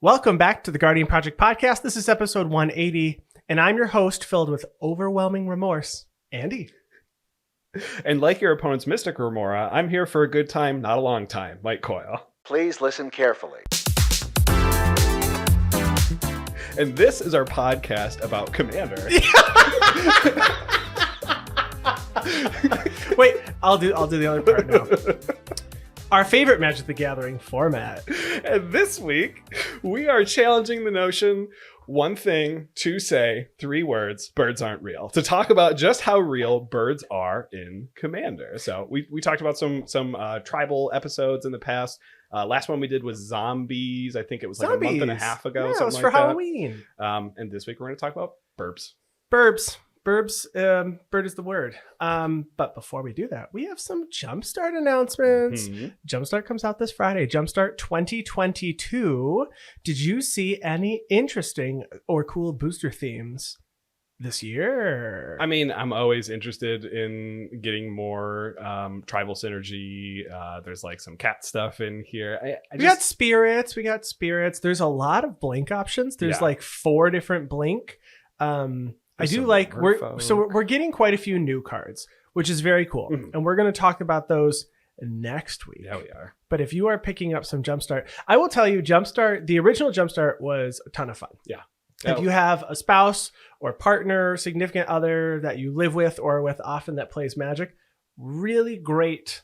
Welcome back to the Guardian Project podcast. This is episode 180, and I'm your host filled with overwhelming remorse, Andy. And like your opponent's Mystic Remora, I'm here for a good time, not a long time, Mike Coyle. Please listen carefully. And this is our podcast about Commander. Wait, I'll do the other part now. Our favorite Magic the Gathering format. And this week, we are challenging the notion, one thing to say, 3 words, birds aren't real. To talk about just how real birds are in Commander. So we talked about some tribal episodes in the past. Last one we did was zombies. I think it was like a month and a half ago. Yeah, it was like for that. Halloween. And this week we're going to talk about burbs. Burbs, bird is the word. But before we do that, we have some Jumpstart announcements. Mm-hmm. Jumpstart comes out this Friday. Jumpstart 2022. Did you see any interesting or cool booster themes this year? I mean, I'm always interested in getting more tribal synergy. There's like some cat stuff in here. We got spirits. There's a lot of blink options. There's like 4 different blink. I do like we're getting quite a few new cards, which is very cool. Mm-hmm. And we're going to talk about those next week. Yeah, we are. But if you are picking up some Jumpstart, I will tell you Jumpstart, the original Jumpstart was a ton of fun. Yeah. If you have a spouse or partner, significant other that you live with or with often that plays Magic, really great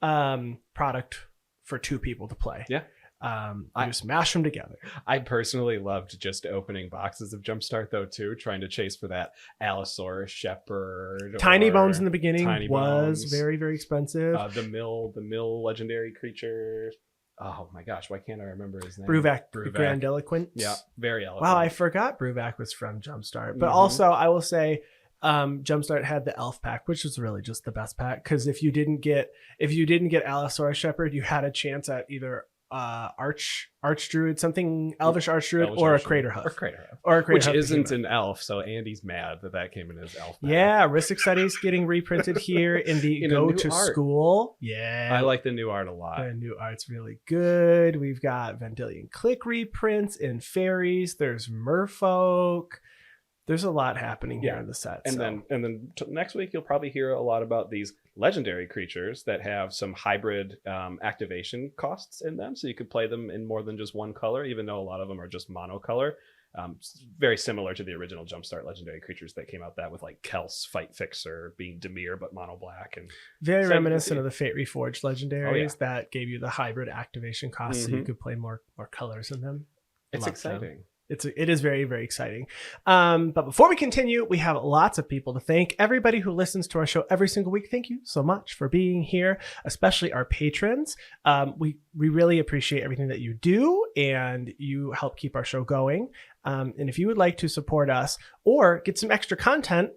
product for 2 people to play. Yeah. You just mash them together. I personally loved just opening boxes of Jumpstart though too, trying to chase for that Allosaurus Shepherd. Tiny Bones in the beginning was Bones. very, very expensive. The mill legendary creature. Oh my gosh, why can't I remember his name? Bruvac. Grandiloquent. Yeah, very eloquent. Wow, I forgot Bruvac was from Jumpstart. But also, I will say, Jumpstart had the Elf pack, which was really just the best pack. Because if you didn't get Allosaurus Shepherd, you had a chance at either Archdruid, something Elvish Archdruid, or a Crater Hoof. Which isn't an elf, so Andy's mad that came in his elf pack. Yeah, Ristic Studies getting reprinted here in the Go to School. Yeah. I like the new art a lot. The new art's really good. We've got Vendilion Click reprints in Fairies. There's Merfolk. There's a lot happening here in the set. And then next week, you'll probably hear a lot about these legendary creatures that have some hybrid activation costs in them. So you could play them in more than just one color, even though a lot of them are just monocolor. Very similar to the original Jumpstart legendary creatures that came out that with like Kels, Fight Fixer, being Dimir, but mono black. And very reminiscent of the Fate Reforged legendaries that gave you the hybrid activation costs so you could play more colors in them. It's exciting. It is very, very exciting. But before we continue, we have lots of people to thank. Everybody who listens to our show every single week, thank you so much for being here, especially our patrons. We really appreciate everything that you do, and you help keep our show going. And if you would like to support us or get some extra content,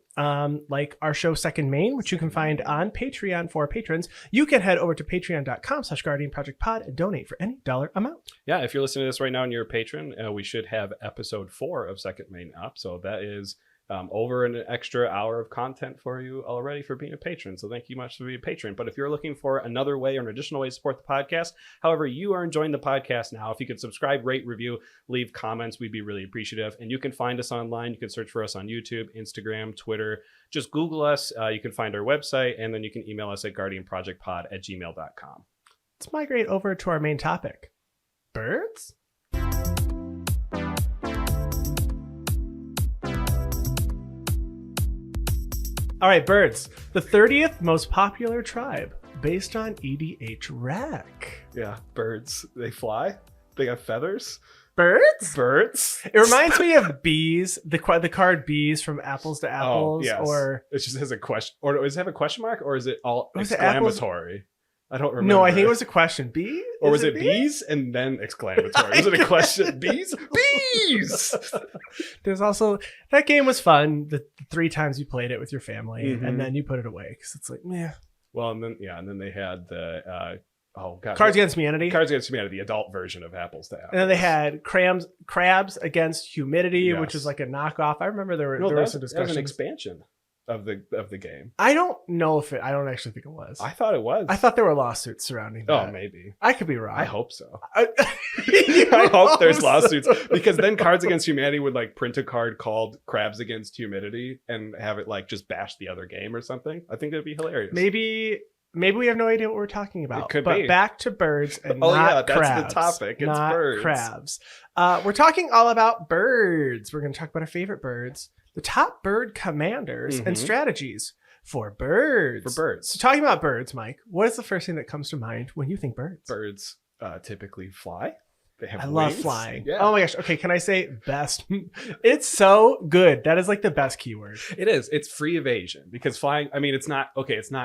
like our show Second Main, which you can find on Patreon for patrons, you can head over to patreon.com/guardianprojectpod and donate for any dollar amount. Yeah, if you're listening to this right now and you're a patron, we should have episode 4 of Second Main up. So that is over an extra hour of content for you already for being a patron. So thank you much for being a patron. But if you're looking for another way or an additional way to support the podcast, however you are enjoying the podcast now, if you could subscribe, rate, review, leave comments, we'd be really appreciative. And you can find us online. You can search for us on YouTube, Instagram, Twitter. Just Google us. You can find our website, and then you can email us at guardianprojectpod@gmail.com. Let's migrate over to our main topic. Birds? All right, birds. The 30th most popular tribe based on EDH Rec. Yeah, birds. They fly. They got feathers. Birds? It reminds me of bees, the card bees from Apples to Apples. Oh, yes. Or it just has a question. Or does it have a question mark, or is it all exclamatory? I don't remember. No, I think it was a question. Bee? Or was it bees and then exclamatory? Was it a question? Bees? Bees! There's also, that game was fun the 3 times you played it with your family, and then you put it away because it's like, meh. Well, and then they had the, Cards Against Humanity. Cards Against Humanity, the adult version of Apples to Apples. And then they had Crabs Against Humidity, which was like a knockoff. I remember there were some discussions. That was an expansion. of the game. I don't know if I don't actually think it was. I thought it was. I thought there were lawsuits surrounding that. Oh, maybe. I could be wrong. I hope so. I hope there's lawsuits because then Cards Against Humanity would like print a card called Crabs Against Humidity and have it like just bash the other game or something. I think that'd be hilarious. Maybe we have no idea what we're talking about. It could but be. Back to birds and Oh, not yeah, that's crabs. the topic. It's not birds. crabs. We're talking all about birds. We're going to talk about our favorite birds, the top bird commanders and strategies for birds. So talking about birds, Mike, what is the first thing that comes to mind when you think birds? Birds typically fly. They have I wings. love flying. Yeah. Oh my gosh. Okay, can I say best? It's so good. That is like the best keyword. It is. It's free evasion because flying, I mean, it's not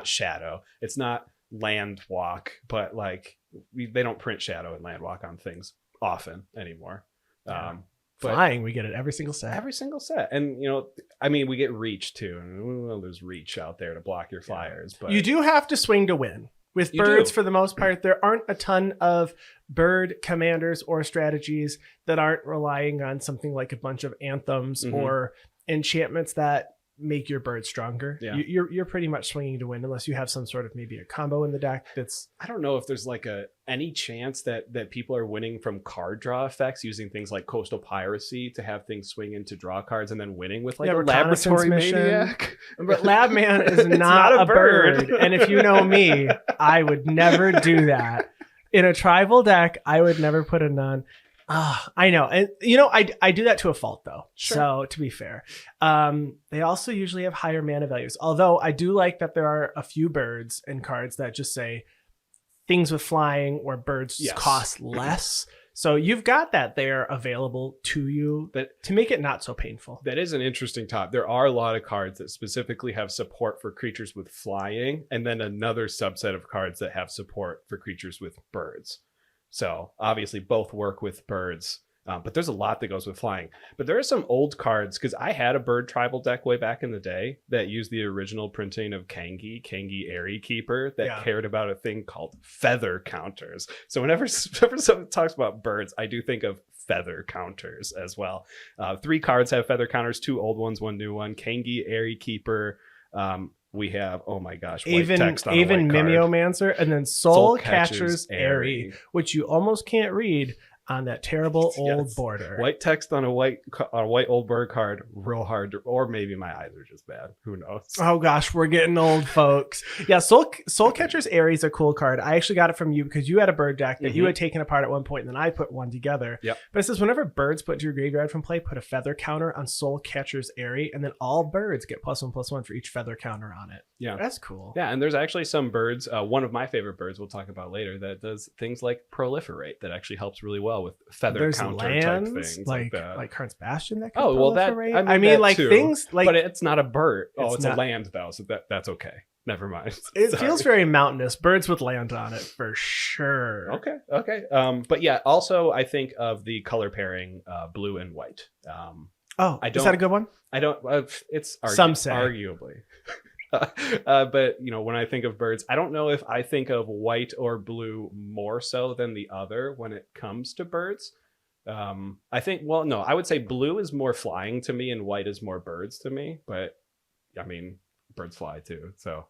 shadow. It's not land walk, but like they don't print shadow and land walk on things often anymore. Yeah. Flying, we get it every single set. Every single set. And, you know, I mean, we get reach too. And well, there's reach out there to block your flyers. But you do have to swing to win. With birds, for the most part, there aren't a ton of bird commanders or strategies that aren't relying on something like a bunch of anthems or enchantments that make your bird stronger. Yeah. You're pretty much swinging to win unless you have some sort of maybe a combo in the deck that's... I don't know if there's like any chance that people are winning from card draw effects using things like Coastal Piracy to have things swing into draw cards and then winning with like a Laboratory Maniac. But Lab Man is not a bird. And if you know me, I would never do that. In a tribal deck, I would never put a none. I know. And, you know, I do that to a fault, though. Sure. So, to be fair, they also usually have higher mana values. Although, I do like that there are a few birds and cards that just say things with flying or birds cost less. So, you've got that there available to you to make it not so painful. That is an interesting topic. There are a lot of cards that specifically have support for creatures with flying, and then another subset of cards that have support for creatures with birds. So obviously both work with birds, but there's a lot that goes with flying. But there are some old cards, because I had a bird tribal deck way back in the day that used the original printing of Kangi Airy Keeper that cared about a thing called feather counters. So whenever someone talks about birds, I do think of feather counters as well. 3 cards have feather counters, 2 old ones, 1 new one. Kangi Airy Keeper. We have, oh my gosh, white text on Even a white Mimeomancer, and then Soul Catcher's Airy, which you almost can't read on that terrible old border. White text on a white old bird card, real hard, or maybe my eyes are just bad. Who knows? Oh gosh, we're getting old, folks. Yeah, Soul Catcher's Airy is a cool card. I actually got it from you because you had a bird deck that you had taken apart at one point, and then I put one together. Yep. But it says whenever birds put to your graveyard from play, put a feather counter on Soul Catcher's Airy, and then all birds get +1/+1 for each feather counter on it. Yeah, that's cool. Yeah, and there's actually some birds. One of my favorite birds we'll talk about later that does things like proliferate that actually helps really well with feather counter type things like Karn's Bastion that can proliferate. I mean like too. Things like, but it's not a bird. It's a land though, so that's okay. Never mind. It feels very mountainous. Birds with land on it for sure. Okay. But yeah, also I think of the color pairing blue and white. Is that a good one? I don't. It's some say arguably. But you know, when I think of birds, I don't know if I think of white or blue more so than the other when it comes to birds. I think, well, no, I would say blue is more flying to me and white is more birds to me. But I mean, birds fly too, so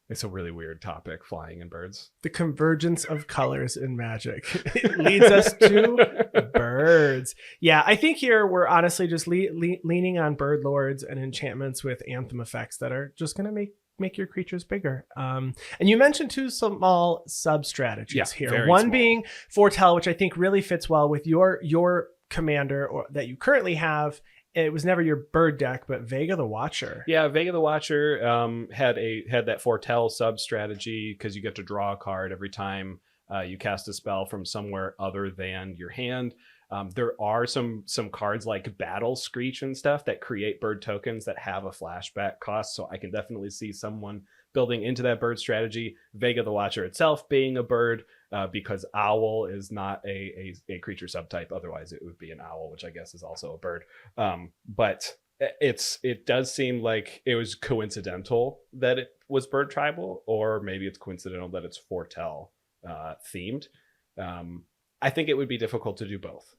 it's a really weird topic, flying and birds. The convergence of colors in Magic leads us to birds. Yeah, I think here we're honestly just leaning on bird lords and enchantments with anthem effects that are just going to make your creatures bigger. And you mentioned 2 small sub strategies here. One being Foretell, which I think really fits well with your commander that you currently have. It was never your bird deck, but Vega the Watcher. Yeah, Vega the Watcher had that Foretell sub strategy because you get to draw a card every time you cast a spell from somewhere other than your hand. There are some cards like Battle Screech and stuff that create bird tokens that have a flashback cost. So I can definitely see someone building into that bird strategy. Vega the Watcher itself being a bird because owl is not a creature subtype. Otherwise, it would be an owl, which I guess is also a bird. But it does seem like it was coincidental that it was bird tribal, or maybe it's coincidental that it's Foretell themed. I think it would be difficult to do both.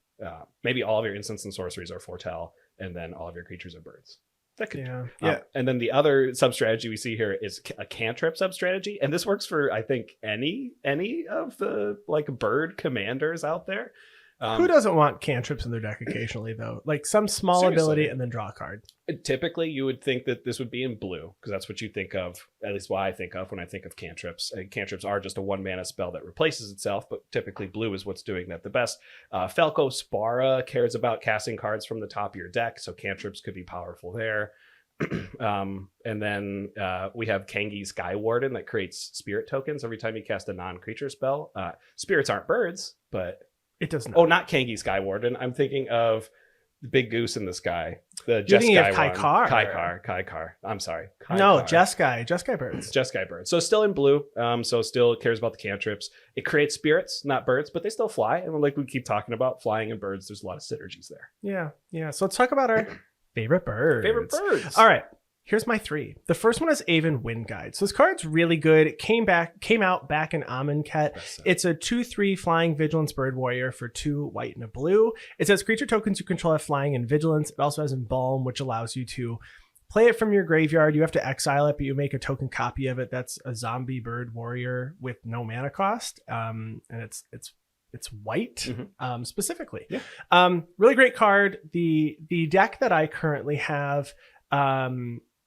Maybe all of your instants and sorceries are Foretell, and then all of your creatures are birds. That could, yeah. And then the other sub strategy we see here is a cantrip sub strategy, and this works for I think any of the like bird commanders out there. Who doesn't want cantrips in their deck occasionally, though? Like some small ability and then draw a card. Typically, you would think that this would be in blue because that's what you think of, at least what I think of when I think of cantrips. Cantrips are just a 1-mana spell that replaces itself, but typically blue is what's doing that the best. Falco Spara cares about casting cards from the top of your deck, so cantrips could be powerful there. And then we have Kangi Skywarden that creates spirit tokens every time you cast a non-creature spell. Spirits aren't birds, but... It does not. Oh, not Kangi Skywarden. I'm thinking of the big goose in the sky. The You're thinking of Jeskai one. Kaikar. I'm sorry. No, Jeskai birds. Jeskai birds. So still in blue. So still cares about the cantrips. It creates spirits, not birds, but they still fly. And like we keep talking about flying and birds, there's a lot of synergies there. Yeah. So let's talk about our favorite birds. All right. Here's my 3. The first one is Aven Windguide. So this card's really good. It came out back in Amonkhet. It's a 2/3 flying vigilance bird warrior for 2 white and a blue. It says creature tokens you control have flying and vigilance. It also has Embalm, which allows you to play it from your graveyard. You have to exile it, but you make a token copy of it. That's a zombie bird warrior with no mana cost. And it's white, specifically. Yeah. Really great card. The deck that I currently have,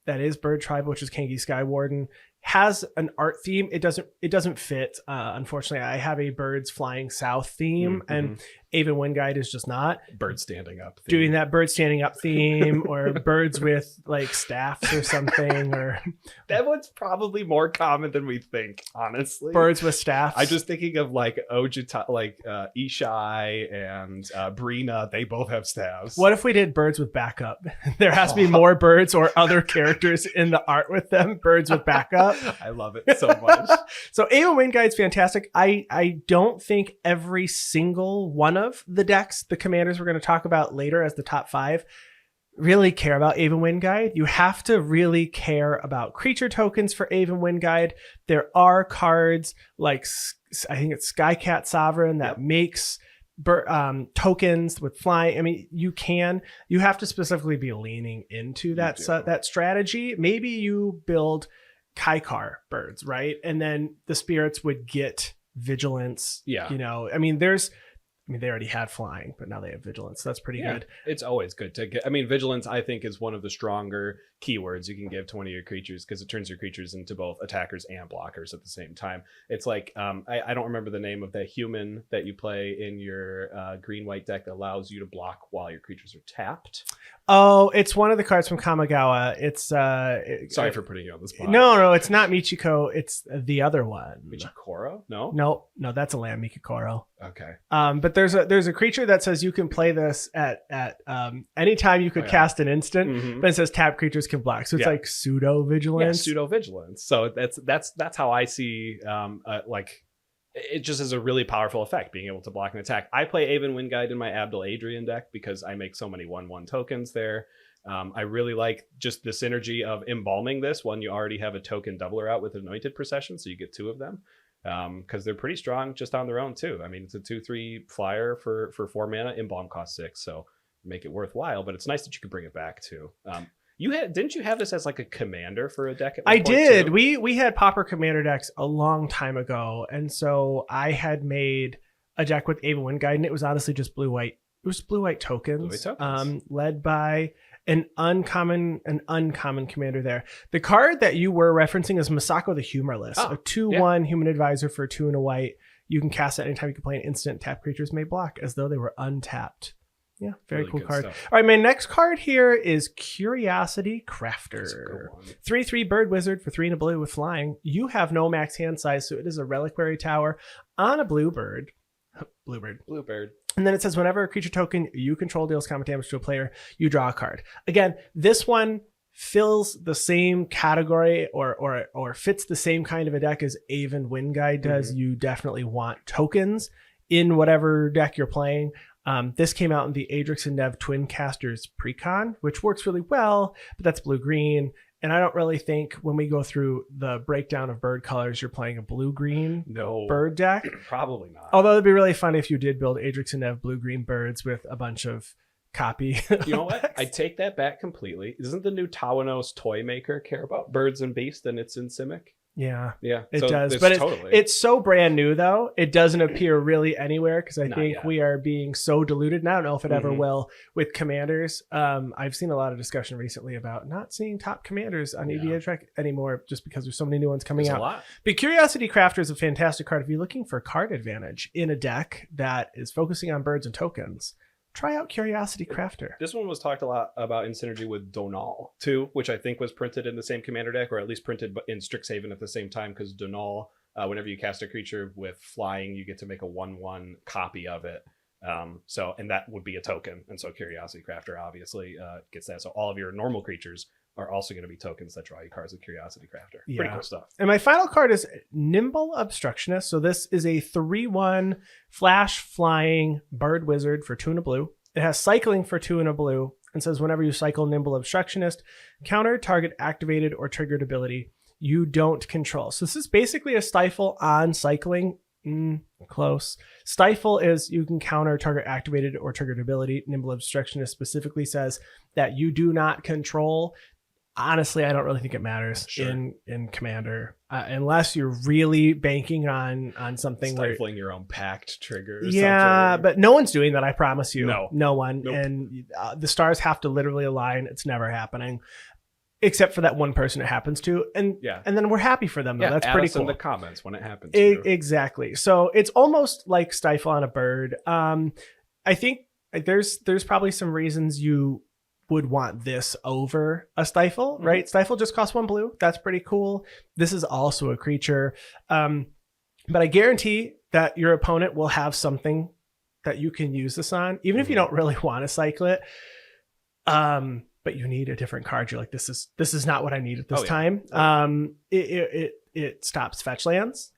that is Bird Tribe, which is Kangi Skywarden, has an art theme. It doesn't fit. Unfortunately, I have a birds flying south theme, and Aven Windguide is just not. Bird standing up. Doing that bird standing up theme, or birds with like staffs or something, or that one's probably more common than we think, honestly. Birds with staffs. I'm just thinking of like Ojita, like Ishai and Brina. They both have staffs. What if we did birds with backup? There has to be more birds or other characters in the art with them. Birds with backup. I love it so much. So Aven Windguide's fantastic. I don't think every single one of the decks, the commanders we're going to talk about later as the top 5, really care about Aven Windguide. You have to really care about creature tokens for Aven Windguide. There are cards like, I think it's Skycat Sovereign that makes tokens with flying. I mean, you have to specifically be leaning into that strategy. Maybe you build Kaikar birds, right? And then the spirits would get vigilance. Yeah. I mean, they already had flying, but now they have vigilance. So that's pretty good. It's always good to get. I mean, vigilance, I think, is one of the stronger keywords you can give to one of your creatures because it turns your creatures into both attackers and blockers at the same time. It's like, I don't remember the name of that human that you play in your green-white deck that allows you to block while your creatures are tapped. Oh, it's one of the cards from Kamigawa. It's sorry for putting you on the spot. No, it's not Michiko. It's the other one. Michikoro? No, that's a land, Mikikoro. Okay. But there's a creature that says you can play this at any time you could cast an instant, but it says tap creatures can block. So it's like pseudo vigilance. Yeah, pseudo vigilance. So that's how I see like it just is a really powerful effect, being able to block an attack. I play Aven Windguide in my Abdul Adrian deck because I make so many 1/1 tokens there. I really like just the synergy of embalming this when you already have a token doubler out with Anointed Procession, so you get 2 of them. Because they're pretty strong just on their own too. I mean, it's a 2/3 flyer for 4 mana. Embalm costs 6, so make it worthwhile. But it's nice that you could bring it back too. Didn't you have this as like a commander for a deck? I did. Too? We had Pauper commander decks a long time ago, and so I had made a deck with Aven Windguide, and it was honestly just blue-white. It was blue-white tokens, led by an uncommon commander there. The card that you were referencing is Masako the Humorless, a 2/1 human advisor for 2 and a white. You can cast it anytime you can play an instant. Tap creatures may block as though they were untapped. Yeah, very really cool card. Stuff. All right, my next card here is Curiosity Crafter. 3/3 bird wizard for 3 and a blue with flying. You have no max hand size, so it is a reliquary tower on a bluebird. Bluebird. And then it says whenever a creature token you control deals combat damage to a player, you draw a card. Again, this one fills the same category or fits the same kind of a deck as Aven Windguide does. You definitely want tokens in whatever deck you're playing. This came out in the Adrix and Nev Twin Casters Precon, which works really well, but that's blue-green. And I don't really think when we go through the breakdown of bird colors, you're playing a blue-green bird deck. Probably not. Although it'd be really fun if you did build Adrix and Nev blue-green birds with a bunch of copy. You know what? I take that back completely. Isn't the new Tawanos toy maker care about birds and beasts and it's in Simic? Yeah, Yeah, it so does. it's But totally. it's so brand new, though. It doesn't appear really anywhere because I Not think yet. we are being so diluted. And I don't know if it ever Mhm. will with commanders. I've seen a lot of discussion recently about not seeing top commanders on Yeah. EDH Rec anymore just because there's so many new ones coming There's out. a lot. But Curiosity Crafter is a fantastic card. If you're looking for card advantage in a deck that is focusing on birds and tokens, try out Curiosity Crafter. This one was talked a lot about in synergy with Donal too, which I think was printed in the same commander deck, or at least printed in Strixhaven at the same time, because Donal, whenever you cast a creature with flying, you get to make a 1/1 copy of it. And that would be a token. And so Curiosity Crafter obviously gets that. So all of your normal creatures are also going to be tokens that draw you cards with Curiosity Crafter. Yeah. Pretty cool stuff. And my final card is Nimble Obstructionist. So this is a 3/1 flash flying bird wizard for 2 and a blue. It has cycling for 2 and a blue and says whenever you cycle Nimble Obstructionist, counter target activated or triggered ability you don't control. So this is basically a stifle on cycling. Close. Stifle is you can counter target activated or triggered ability. Nimble Obstructionist specifically says that you do not control. Honestly, I don't really think it matters in Commander unless you're really banking on something Stifling your own pact triggers. Yeah, but no one's doing that. I promise you. No one. Nope. And the stars have to literally align. It's never happening, except for that one person it happens to. And then we're happy for them. Though. That's pretty cool. In the comments when it happens. Exactly. So it's almost like stifle on a bird. I think there's probably some reasons you would want this over a stifle, right? Stifle just costs 1 blue. That's pretty cool. This is also a creature. But I guarantee that your opponent will have something that you can use this on, even if you don't really want to cycle it. But you need a different card. You're like, this is not what I need at this time. It stops fetch lands.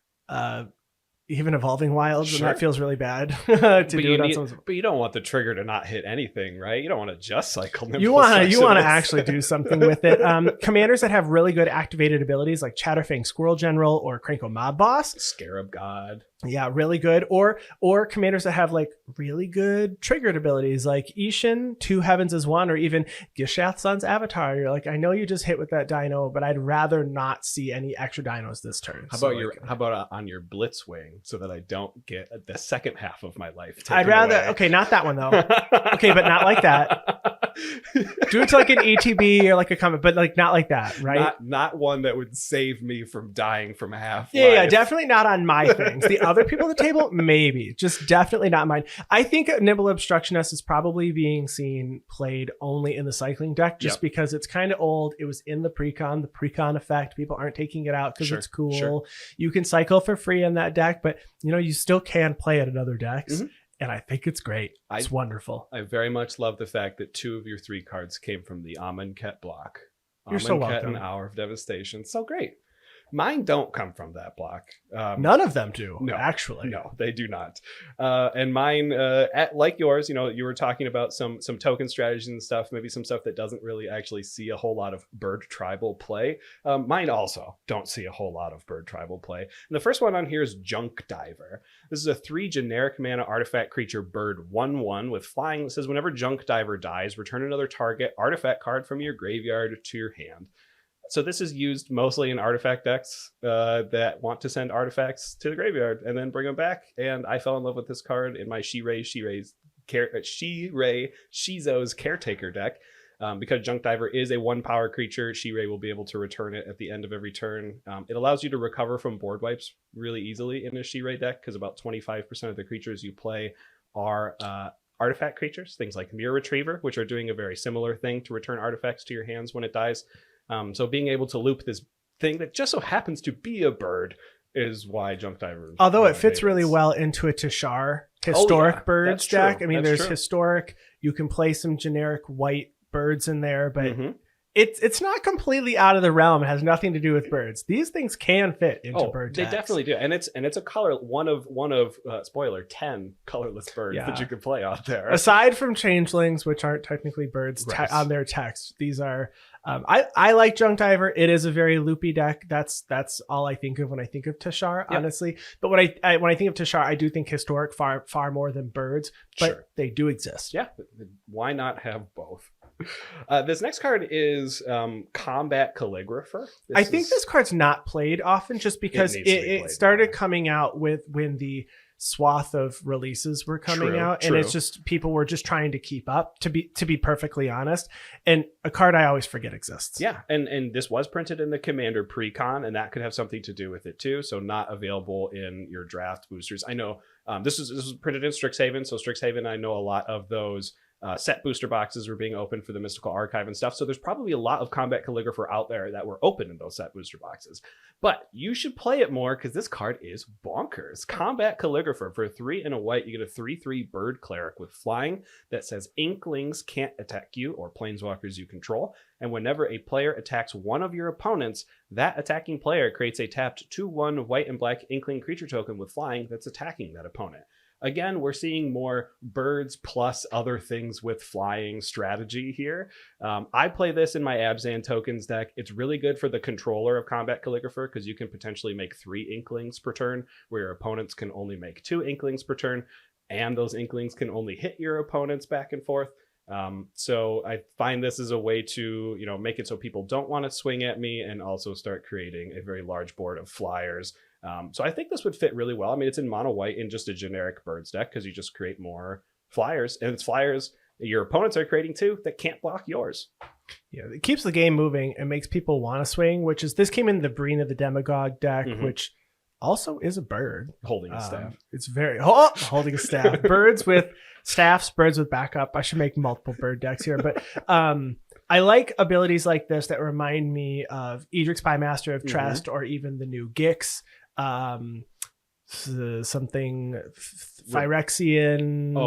Even Evolving Wilds, and that feels really bad to do it on someone's. But you don't want the trigger to not hit anything, right? You don't want to just cycle. You want to actually do something with it. Commanders that have really good activated abilities, like Chatterfang Squirrel General or Krenko Mob Boss, Scarab God. Yeah, really good. Or commanders that have like really good triggered abilities, like Ishin, 2 Heavens is 1, or even Gishath Sun's Avatar. You're like, I know you just hit with that dino, but I'd rather not see any extra dinos this turn. How about on your Blitzwing, so that I don't get the second half of my life taken I'd rather away. Okay, not that one though. Okay, but not like that. Do it to like an ETB or like a comment, but like not like that, right? Not one that would save me from dying from half. Yeah, definitely not on my things. The other people at the table, maybe. Just definitely not mine. I think Nimble Obstructionist is probably being played only in the cycling deck, just because it's kind of old. It was in the precon effect. People aren't taking it out because it's cool. Sure. You can cycle for free in that deck, but you still can play it in other decks. And I think it's great. It's wonderful. I very much love the fact that 2 of your 3 cards came from the Amonkhet block. You're so welcome. And Hour of Devastation. So great. Mine don't come from that block. None of them do, actually. No, they do not. And mine, like yours, you were talking about some token strategies and stuff, maybe some stuff that doesn't really actually see a whole lot of bird tribal play. Mine also don't see a whole lot of bird tribal play. And the first one on here is Junk Diver. This is a 3 generic mana artifact creature bird 1/1 with flying. It says whenever Junk Diver dies, return another target artifact card from your graveyard to your hand. So this is used mostly in artifact decks that want to send artifacts to the graveyard and then bring them back. And I fell in love with this card in my Shizo's Caretaker deck. Because Junk Diver is a 1-power creature, Shirei will be able to return it at the end of every turn. It allows you to recover from board wipes really easily in a Shirei deck, because about 25% of the creatures you play are artifact creatures, things like Mirror Retriever, which are doing a very similar thing to return artifacts to your hands when it dies. So being able to loop this thing that just so happens to be a bird is why Junk Diver. Although it fits really well into a Tishar historic birds deck. I mean, there's historic. You can play some generic white birds in there, but it's not completely out of the realm. It has nothing to do with birds. These things can fit into bird They decks. definitely do, and it's a color one of spoiler 10 colorless birds that you can play out there. Aside from changelings, which aren't technically birds on their text, these are. I like Junk Diver. It is a very loopy deck. That's all I think of when I think of Jahzzar, honestly. But when I think of Jahzzar, I do think historic far more than birds. But they do exist. Yeah, why not have both? This next card is Combat Calligrapher. I think this card's not played often just because it started coming out when the swath of releases were coming out, and it's just people were just trying to keep up, to be perfectly honest. And a card I always forget exists. Yeah, and this was printed in the Commander Precon, and that could have something to do with it too. So not available in your draft boosters. I know this was printed in Strixhaven. So Strixhaven, I know a lot of those set booster boxes were being opened for the Mystical Archive and stuff. So there's probably a lot of Combat Calligrapher out there that were open in those set booster boxes. But you should play it more because this card is bonkers. Combat Calligrapher, for 3 and a white, you get a 3/3 bird cleric with flying that says Inklings can't attack you or planeswalkers you control. And whenever a player attacks one of your opponents, that attacking player creates a tapped 2/1 white and black Inkling creature token with flying that's attacking that opponent. Again, we're seeing more birds plus other things with flying strategy here. I play this in my Abzan tokens deck. It's really good for the controller of Combat Calligrapher because you can potentially make 3 Inklings per turn, where your opponents can only make 2 Inklings per turn, and those Inklings can only hit your opponents back and forth. So I find this as a way to, make it so people don't want to swing at me, and also start creating a very large board of flyers. So I think this would fit really well. I mean, it's in mono white in just a generic birds deck because you just create more flyers, and it's flyers your opponents are creating too that can't block yours. Yeah, it keeps the game moving and makes people want to swing, this came in the Brina the Demagogue deck, which also is a bird. Holding a staff. It's very... holding a staff. Birds with staffs, birds with backup. I should make multiple bird decks here. But I like abilities like this that remind me of Edric Spymaster of Trest, or even the new Gix. Something Phyrexian.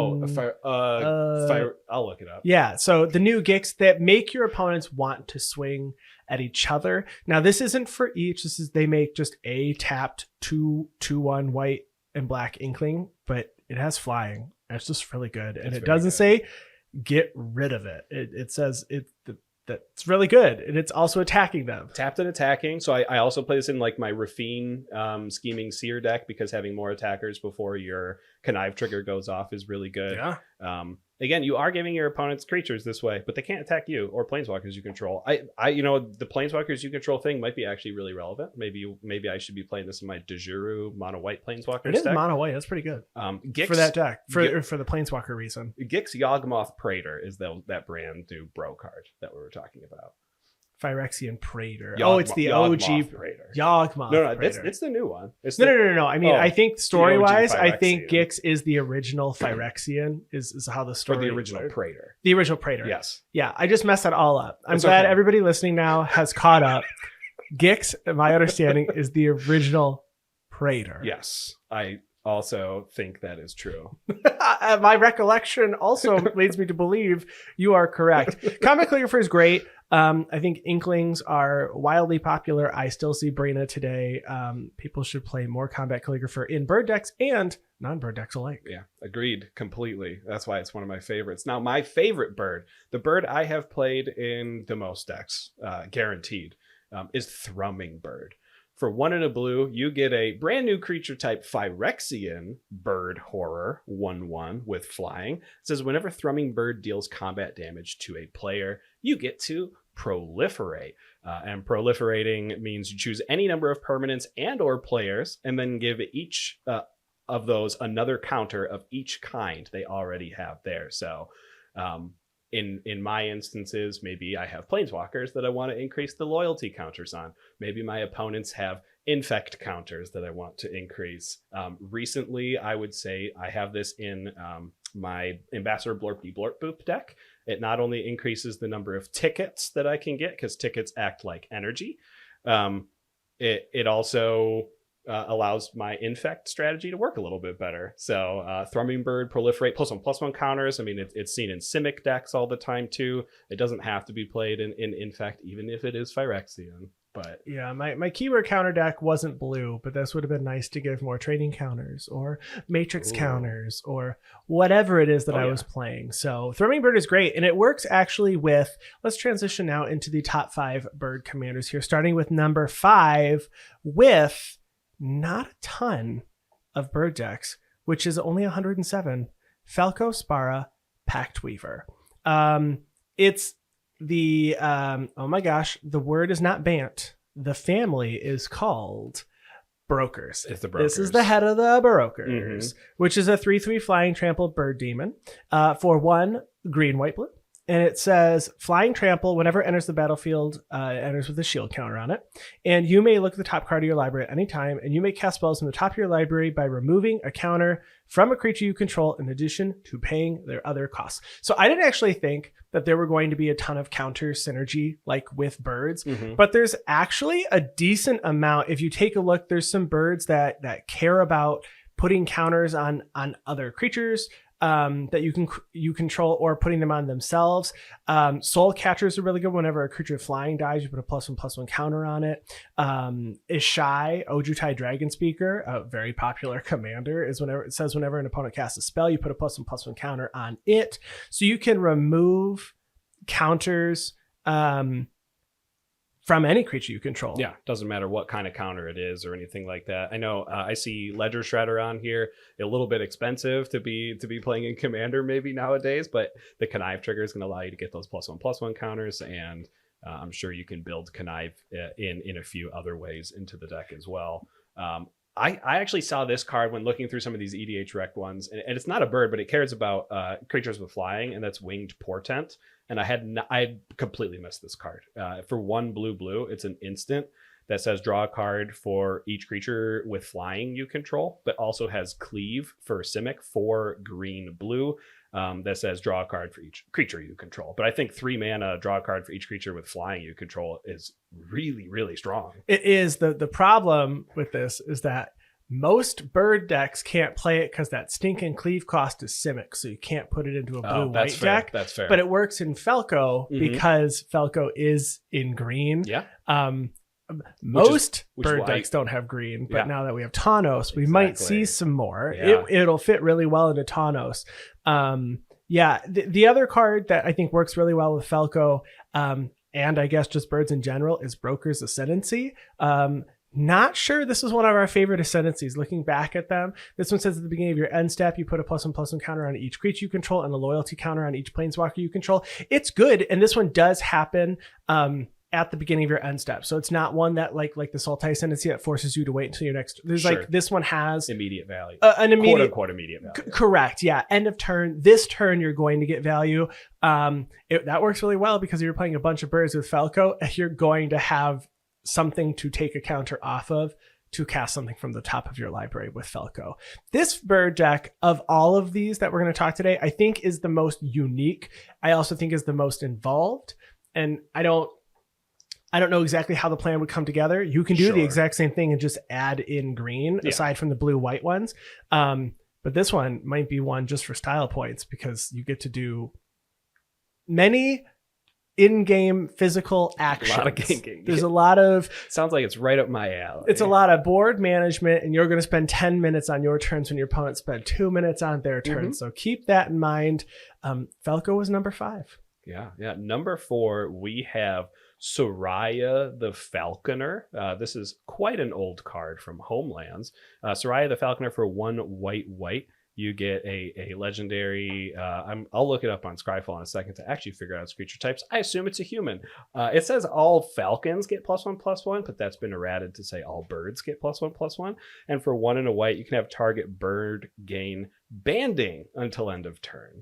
I'll look it up. Yeah, so the new Gix that make your opponents want to swing at each other. Now this isn't for each. They make just a tapped 2/1 white and black Inkling, but it has flying. It's just really good, and it doesn't say get rid of it. It says that's really good, and it's also attacking them. Tapped and attacking. So I also play this in like my Rafine Scheming Seer deck because having more attackers before your Connive trigger goes off is really good. Yeah. Again, you are giving your opponents creatures this way, but they can't attack you or planeswalkers you control. the planeswalkers you control thing might be actually really relevant. Maybe I should be playing this in my Dejuru mono white planeswalker. It is mono white. That's pretty good. Gix, for that deck for the planeswalker reason. Gix Yawgmoth Praetor is that brand new bro card that we were talking about. Phyrexian Praetor. It's the OG Praetor. Yawgmoth. No, it's the new one. No. I mean, I think story wise, I think Gix is the original Phyrexian. Is how the story. Or the original Praetor. The original Praetor. Yes. Yeah, I just messed that all up. I'm glad everybody listening now has caught up. Gix, my understanding, is the original Praetor. Yes, I also think that is true. My recollection also leads me to believe you are correct. Combat Calligrapher is great. I think Inklings are wildly popular. I still see Brina today. People should play more Combat Calligrapher in bird decks and non-bird decks alike. Yeah, agreed completely. That's why it's one of my favorites. Now, my favorite bird, the bird I have played in the most decks, guaranteed, is Thrumming Bird. For 1 and a blue, you get a brand new creature type Phyrexian bird horror 1/1 with flying. It says whenever Thrumming Bird deals combat damage to a player, you get to proliferate. And proliferating means you choose any number of permanents and or players, and then give each of those another counter of each kind they already have there. So in my instances, maybe I have planeswalkers that I want to increase the loyalty counters on. Maybe my opponents have infect counters that I want to increase. Recently, I would say I have this in my Ambassador Blorpy Blorp Boop deck. It not only increases the number of tickets that I can get, because tickets act like energy. It also allows my infect strategy to work a little bit better. So Thrumming Bird, Proliferate, +1/+1 counters. I mean, it's seen in Simic decks all the time too. It doesn't have to be played in infect, even if it is Phyrexian. But yeah, my keyword counter deck wasn't blue, but this would have been nice to give more training counters or matrix counters or whatever it is that I was playing. So Thrumming Bird is great, and it works actually with, let's transition now into the top 5 bird commanders here, starting with number 5 with not a ton of bird decks, which is only 107, Falco Spara Pact Weaver. It's the oh my gosh, the word is not Bant. The family is called Brokers. It's the Brokers. This is the head of the Brokers, which is a 3/3 flying trampled bird demon for 1 green, white, blue. And it says flying trample whenever it enters the battlefield, it enters with a shield counter on it. And you may look at the top card of your library at any time, and you may cast spells from the top of your library by removing a counter from a creature you control in addition to paying their other costs. So I didn't actually think that there were going to be a ton of counter synergy like with birds, but there's actually a decent amount. If you take a look, there's some birds that care about putting counters on other creatures that you control, or putting them on themselves. Soul Catcher is a really good. Whenever a creature flying dies, you put a +1/+1 counter on it. Ishai, Ojutai Dragon Speaker, a very popular commander, is whenever an opponent casts a spell, you put a +1/+1 counter on it. So you can remove counters from any creature you control. Yeah, doesn't matter what kind of counter it is or anything like that. I know I see Ledger Shredder on here, a little bit expensive to be playing in Commander maybe nowadays, but the Connive trigger is going to allow you to get those +1/+1 counters, and I'm sure you can build Connive in a few other ways into the deck as well. I actually saw this card when looking through some of these EDH Rec ones, and it's not a bird, but it cares about creatures with flying, and that's Winged Portent. And I had completely missed this card. For 1 blue, it's an instant that says draw a card for each creature with flying you control, but also has Cleave for Simic for green-blue that says draw a card for each creature you control. But I think 3 mana, draw a card for each creature with flying you control is really, really strong. It is. The problem with this is that most bird decks can't play it because that stinking cleave cost is Simic, so you can't put it into a blue-white deck. That's fair. But it works in Falco because Falco is in green. Yeah. Most bird decks don't have green, but now that we have Tawnos, we might see some more. Yeah. It'll fit really well into Tawnos. The other card that I think works really well with Falco, and I guess just birds in general, is Broker's Ascendancy. Not sure this is one of our favorite ascendancies. Looking back at them, this one says at the beginning of your end step, you put a +1/+1 counter on each creature you control and a loyalty counter on each planeswalker you control. It's good, and this one does happen at the beginning of your end step. So it's not one that like the Sultai Ascendancy that forces you to wait until your next. There's like this one has immediate value, an immediate, quote unquote immediate value. Correct, yeah. End of turn. This turn you're going to get value. That works really well because if you're playing a bunch of birds with Falco, you're going to have something to take a counter off of to cast something from the top of your library with Falco. This bird deck, of all of these that we're going to talk today, I think is the most unique. I also think is the most involved. And I don't know exactly how the plan would come together. You can do the exact same thing and just add in green aside from the blue-white ones. But this one might be one just for style points because you get to do many in-game physical actions. A lot of game. There's a lot of... Sounds like it's right up my alley. It's a lot of board management, and you're going to spend 10 minutes on your turns when your opponent spent 2 minutes on their turn. So keep that in mind. Falco was number 5. Yeah. Number 4, we have Soraya the Falconer. This is quite an old card from Homelands. Soraya the Falconer for 1 white. You get a legendary, I'll look it up on Scryfall in a second to actually figure out its creature types. I assume it's a human. It says all falcons get +1/+1, but that's been errated to say all birds get +1/+1. And for 1 and a white, you can have target bird gain banding until end of turn.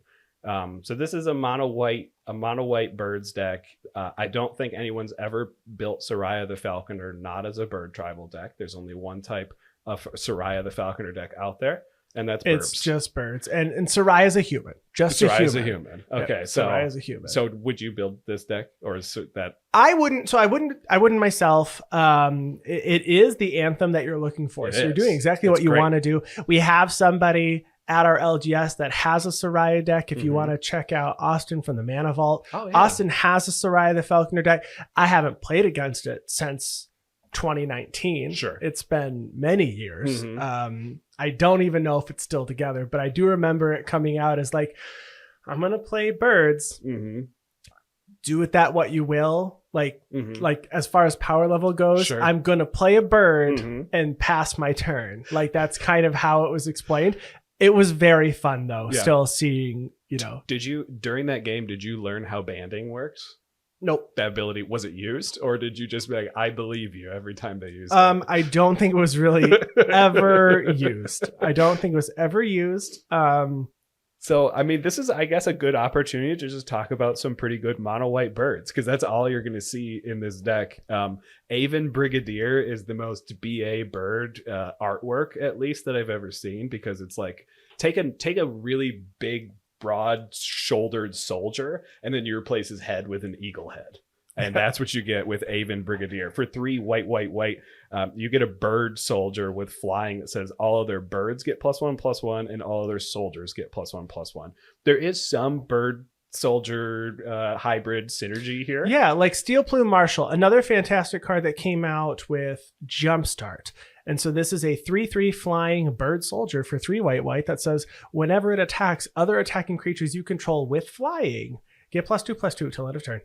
So this is a mono white birds deck. I don't think anyone's ever built Soraya the Falconer not as a bird tribal deck. There's only one type of Soraya the Falconer deck out there. And that's birds. It's just birds. And Soraya's a human. Just a human. Soraya's a human. Okay, yeah, so Soraya's a human. So would you build this deck, or is that? I wouldn't myself. It is the anthem that you're looking for. So you're doing exactly what you want to do. We have somebody at our LGS that has a Soraya deck. If you want to check out Austin from the Mana Vault, Austin has a Soraya the Falconer deck. I haven't played against it since 2019. Sure. It's been many years. I don't even know if it's still together, but I do remember it coming out as like, I'm going to play birds. Do with that what you will. Like as far as power level goes, I'm going to play a bird and pass my turn. Like that's kind of how it was explained. It was very fun though. Still seeing, during that game, did you learn how banding works? Nope. That ability, was it used, or did you just be like, I believe you every time they used it? I don't think it was really ever used. So, I mean, this is, I guess, a good opportunity to just talk about some pretty good mono white birds, because that's all you're going to see in this deck. Avon Brigadier is the most BA bird artwork, at least, that I've ever seen, because it's like, take a really big, broad-shouldered soldier, and then you replace his head with an eagle head. And that's what you get with Avon Brigadier. For 3 white, you get a bird soldier with flying that says all other birds get +1/+1, and all other soldiers get +1/+1. There is some bird soldier hybrid synergy here. Yeah, like Steel Plume Marshal, another fantastic card that came out with Jumpstart. And so this is a 3/3 flying bird soldier for 3 white that says whenever it attacks other attacking creatures you control with flying, get +2/+2 till end of turn.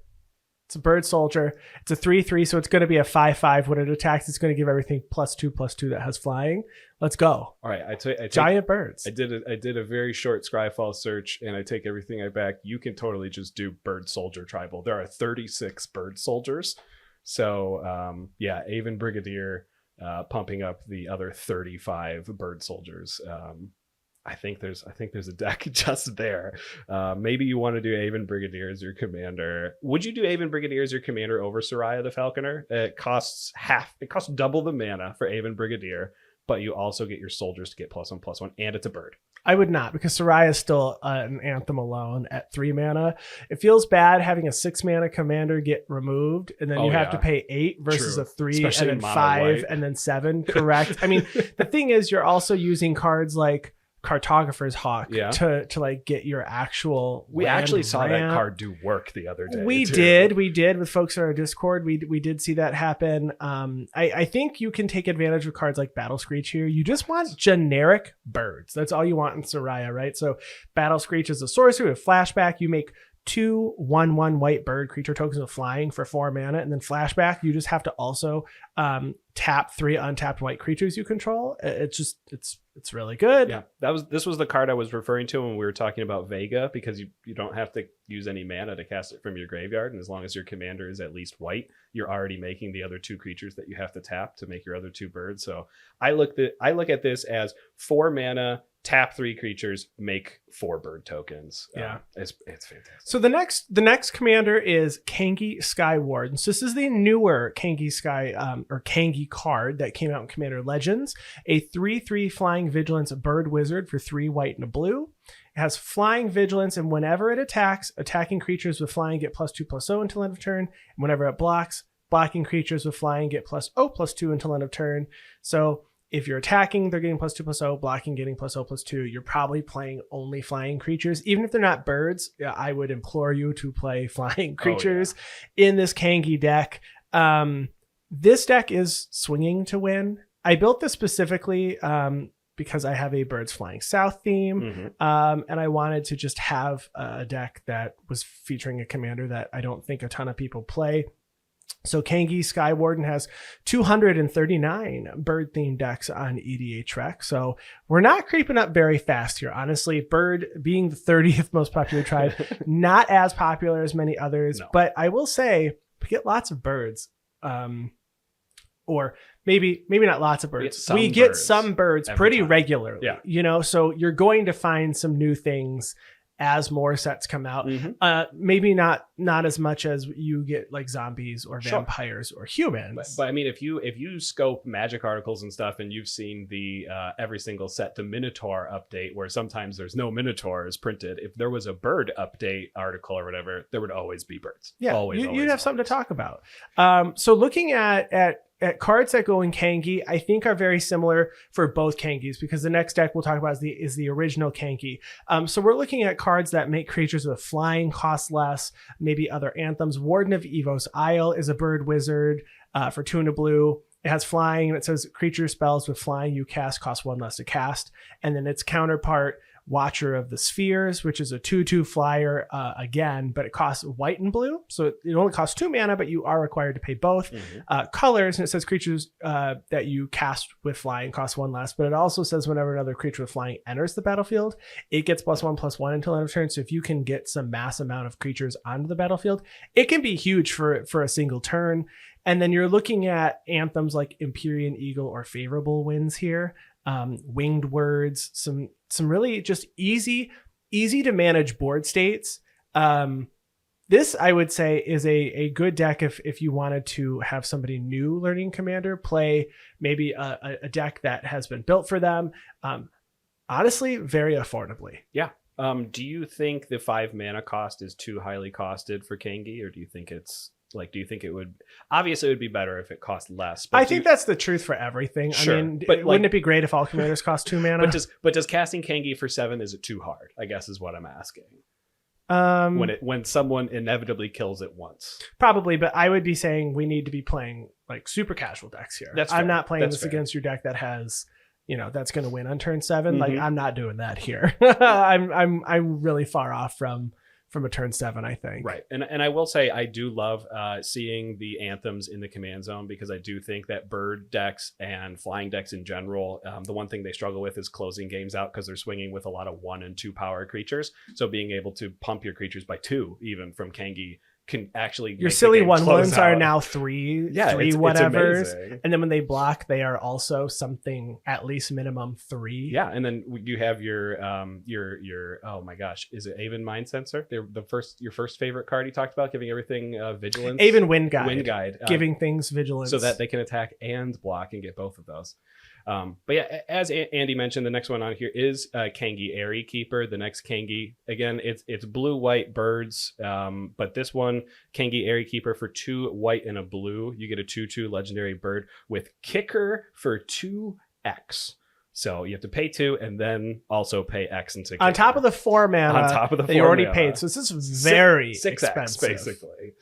It's a bird soldier. It's a 3/3, so it's going to be a 5/5. When it attacks, it's going to give everything +2/+2 that has flying. Let's go. All right, I take giant birds. I did a very short Scryfall search, and I take everything I back. You can totally just do bird soldier tribal. There are 36 bird soldiers. So Avon Brigadier pumping up the other 35 bird soldiers. I think there's a deck just there. Maybe you want to do Avon Brigadier as your commander. Would you do Avon Brigadier as your commander over Soraya the Falconer? It costs double the mana for Avon Brigadier, but you also get your soldiers to get +1/+1, and it's a bird. I would not, because Soraya is still an anthem alone at 3 mana. It feels bad having a 6 mana commander get removed, and then you have to pay 8 versus a 3, especially, and then 5, white. And then 7. Correct. I mean, the thing is, you're also using cards like Cartographer's Hawk to like get your actual. We actually saw that card do work the other day. We did with folks on our Discord. We did see that happen. I think you can take advantage of cards like Battle Screech here. You just want generic birds. That's all you want in Soraya, right? So Battle Screech is a sorcery with flashback. You make 2 1/1 white bird creature tokens with flying for 4 mana, and then flashback. You just have to also tap 3 untapped white creatures you control. It's really good. Yeah, this was the card I was referring to when we were talking about Vega, because you don't have to use any mana to cast it from your graveyard, and as long as your commander is at least white, you're already making the other 2 creatures that you have to tap to make your other 2 birds. So I look at this as 4 mana. Tap 3 creatures, make 4 bird tokens. It's fantastic. So the next commander is Kangi Skywarden. So this is the newer Kangi Kangi card that came out in Commander Legends. A 3/3 flying vigilance bird wizard for 3 white and a blue. It has flying vigilance, and whenever it attacks, attacking creatures with flying get +2/+0 until end of turn. And whenever it blocks, blocking creatures with flying get +0/+2 until end of turn. So if you're attacking, they're getting +2/+0, blocking, getting +0/+2. You're probably playing only flying creatures. Even if they're not birds, I would implore you to play flying creatures in this Kangi deck. This deck is swinging to win. I built this specifically because I have a Birds Flying South theme, and I wanted to just have a deck that was featuring a commander that I don't think a ton of people play. So Kangi Skywarden has 239 bird-themed decks on EDH-Rec. So we're not creeping up very fast here. Honestly, bird being the 30th most popular tribe, not as popular as many others. No. But I will say, we get lots of birds. Or maybe not lots of birds. We get some birds pretty regularly. Yeah. So you're going to find some new things as more sets come out. Mhm. Maybe not as much as you get like zombies or Sure. vampires or humans. But I mean, if you scope magic articles and stuff, and you've seen the every single set the Minotaur update, where sometimes there's no Minotaurs printed. If there was a bird update article or whatever, there would always be birds. Yeah, always, you'd have something to talk about. So looking at cards that go in Kangi, I think are very similar for both Kangis, because the next deck we'll talk about is the original Kangi. So we're looking at cards that make creatures with flying cost less, maybe other anthems. Warden of Evos Isle is a bird wizard for 2 and a blue. It has flying, and it says creature spells with flying you cast cost 1 less to cast. And then its counterpart, Watcher of the Spheres, which is a 2/2 flyer again, but it costs white and blue. So it only costs 2 mana, but you are required to pay both. Colors, and it says creatures that you cast with flying cost 1 less, but it also says whenever another creature with flying enters the battlefield, it gets +1/+1 until end of turn. So if you can get some mass amount of creatures onto the battlefield, it can be huge for a single turn. And then you're looking at anthems like Empyrean Eagle or Favorable Winds here. Winged Words, some really just easy to manage board states. This, I would say, is a good deck if you wanted to have somebody new learning Commander play maybe a deck that has been built for them. Honestly, very affordably. Yeah. Do you think the 5 mana cost is too highly costed for Kangi, or do you think it's like, do you think it would, obviously it would be better if it cost less, but I think that's the truth for everything. Sure, I mean, but wouldn't it be great if all commanders cost 2 mana? But does casting Kangi for 7, is it too hard, I guess is what I'm asking. When someone inevitably kills it once. Probably, but I would be saying we need to be playing like super casual decks here. That's fair. I'm not playing That's this fair. against your deck that has, that's going to win on turn 7. Mhm. Like, I'm not doing that here. I'm really far off from a turn 7, I think. Right. And I will say I do love seeing the anthems in the command zone, because I do think that bird decks and flying decks in general, the one thing they struggle with is closing games out, because they're swinging with a lot of 1 and 2 power creatures. So being able to pump your creatures by 2 even from Kangi can actually your make silly the game 1/1s close are out. now 3 it's whatevers, amazing. and then when they block, they are also something at least minimum 3. Yeah, and then you have your oh my gosh, is it Aven Mind Sensor? They're your first favorite card you talked about, giving everything vigilance. Aven Wind Guide. Wind Guide, giving things vigilance so that they can attack and block and get both of those. But yeah, as Andy mentioned, the next one on here is Kangi Airy Keeper. The next Kangi, again, it's blue-white birds, but this one, Kangi Airy Keeper, for 2 white and a blue, you get a 2/2 legendary bird with kicker for 2x. So you have to pay 2 and then also pay X into kicker. on top of the 4 mana On top of the that you 4 already mana. paid. So this is very 6x, expensive. basically.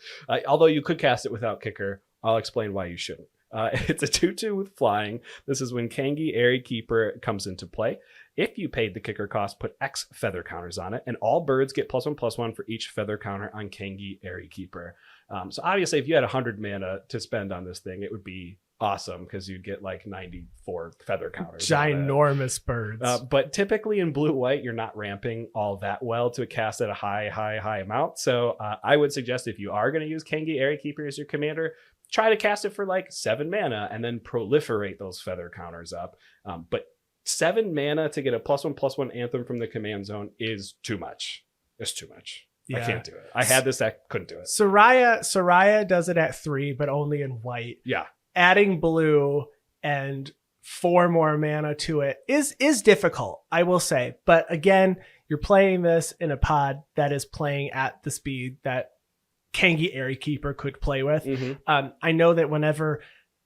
Although you could cast it without kicker. I'll explain why you shouldn't. It's a 2/2 with flying. This is when Kangi Airy Keeper comes into play. If you paid the kicker cost, put X feather counters on it, and all birds get +1/+1 for each feather counter on Kangi Airy Keeper. So obviously, if you had 100 mana to spend on this thing, it would be awesome, because you'd get like 94 feather counters. Ginormous birds. But typically in blue-white, you're not ramping all that well to cast at a high amount. So I would suggest, if you are going to use Kangi Airy Keeper as your commander, try to cast it for like 7 mana and then proliferate those feather counters up. But 7 mana to get a +1/+1 anthem from the command zone is too much. It's too much. Yeah. I can't do it. I had this deck, couldn't do it. Soraya does it at 3, but only in white. Yeah. Adding blue and 4 more mana to it is difficult, I will say. But again, you're playing this in a pod that is playing at the speed that Kangi Airy Keeper could play with. Mm-hmm. I know that whenever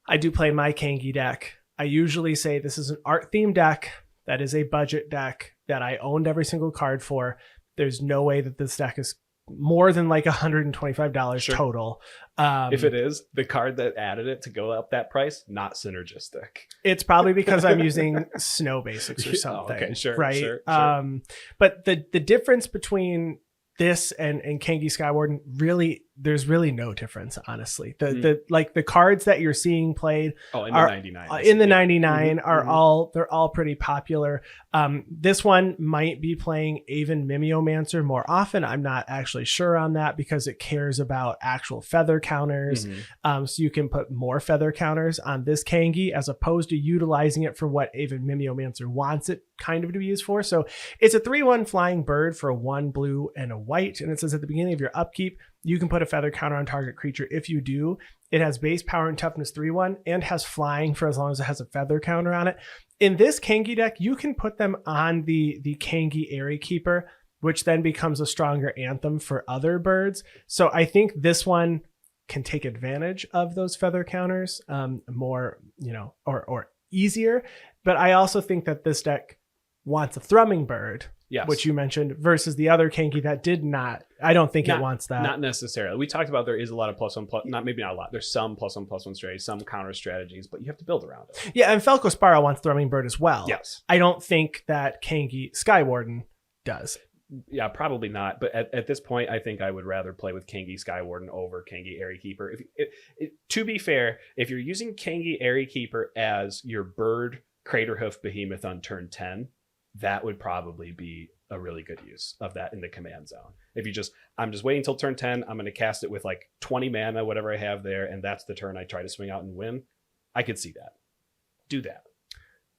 I do play my Kangi deck, I usually say this is an art themed deck that is a budget deck that I owned every single card for. There's no way that this deck is more than like $125 Sure. total. If it is, the card that added it to go up that price, not synergistic. It's probably because I'm using Snow Basics or something. Okay, sure, right? sure. But the difference between this and Kangi Skywarden really there's really no difference, honestly. The cards that you're seeing played in the 99 in the 99 are they're all pretty popular. This one might be playing Aven Mimeomancer more often. I'm not actually sure on that because it cares about actual feather counters. So you can put more feather counters on this Kangi as opposed to utilizing it for what Aven Mimeomancer wants it kind of to be used for. So it's a 3/1 flying bird for a 1 blue and a white. And it says at the beginning of your upkeep, you can put a feather counter on target creature. If you do, it has base power and toughness 3/1 and has flying for as long as it has a feather counter on it. In this Kangi deck, you can put them on the Kangi Airy Keeper, which then becomes a stronger anthem for other birds. So I think this one can take advantage of those feather counters more, or easier. But I also think that this deck wants a thrumming bird, which you mentioned, versus the other Kangi that did not. I don't think it wants that. Not necessarily. We talked about there is a lot of maybe not a lot. There's some +1/+1 strategies, some counter strategies, but you have to build around it. Yeah, and Falco Spara wants thrumming bird as well. Yes. I don't think that Kangi Skywarden does. Yeah, probably not. But at this point, I think I would rather play with Kangi Skywarden over Kangi Airy Keeper. To be fair, if you're using Kangi Airy Keeper as your bird Craterhoof Behemoth on turn 10, that would probably be a really good use of that in the command zone. If I'm just waiting till turn 10, I'm going to cast it with like 20 mana, whatever I have there, and that's the turn I try to swing out and win. I could see that. Do that.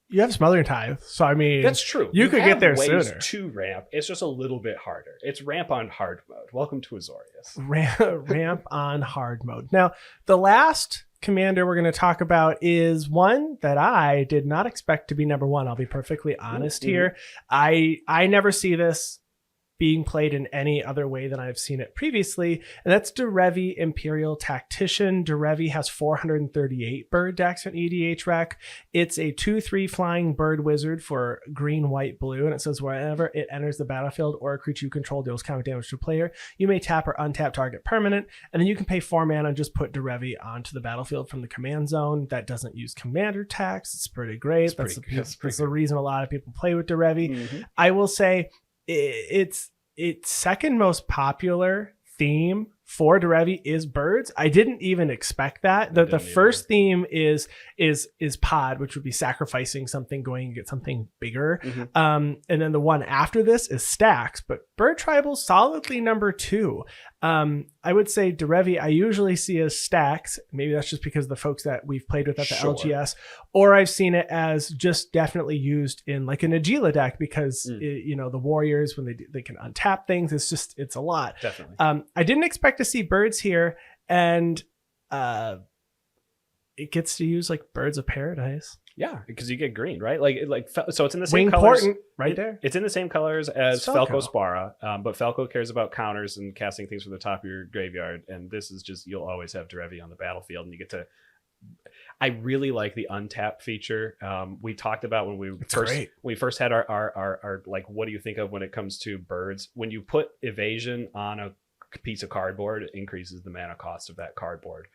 You have Smothering Tithe, so I mean, that's true. You could get there ways sooner. To ramp, it's just a little bit harder. It's ramp on hard mode. Welcome to Azorius. Ramp on hard mode. Now, the last commander we're going to talk about is one that I did not expect to be number one. I'll be perfectly honest here. I never see this being played in any other way than I've seen it previously, and that's Derevi Imperial Tactician. Derevi has 438 bird decks in EDH Rec. It's a 2/3 flying bird wizard for green, white, blue, and it says whenever it enters the battlefield or a creature you control deals counter damage to a player, you may tap or untap target permanent, and then you can pay 4 mana and just put Derevi onto the battlefield from the command zone. That doesn't use commander tax. It's pretty great. That's the reason a lot of people play with Derevi. I will say its second most popular theme for Derevi is birds. I didn't even expect that. The first theme is pod, which would be sacrificing something, going and get something bigger. And then the one after this is stacks, but bird tribal solidly number 2. I would say Derevi I usually see as stacks. Maybe that's just because of the folks that we've played with at the LGS, or I've seen it as just definitely used in like an Agila deck because the warriors, when they can untap things, it's a lot. Definitely. I didn't expect to see birds here, and it gets to use like Birds of Paradise. Yeah, because you get green, right? So it's in the same Wing colors. Portent, right there. It's in the same colors as Falco Spara, but Falco cares about counters and casting things from the top of your graveyard, and this is just, you'll always have Derevi on the battlefield, and you get to... I really like the untap feature. We talked about when we first had our like, what do you think of when it comes to birds? When you put evasion on a piece of cardboard, it increases the mana cost of that cardboard.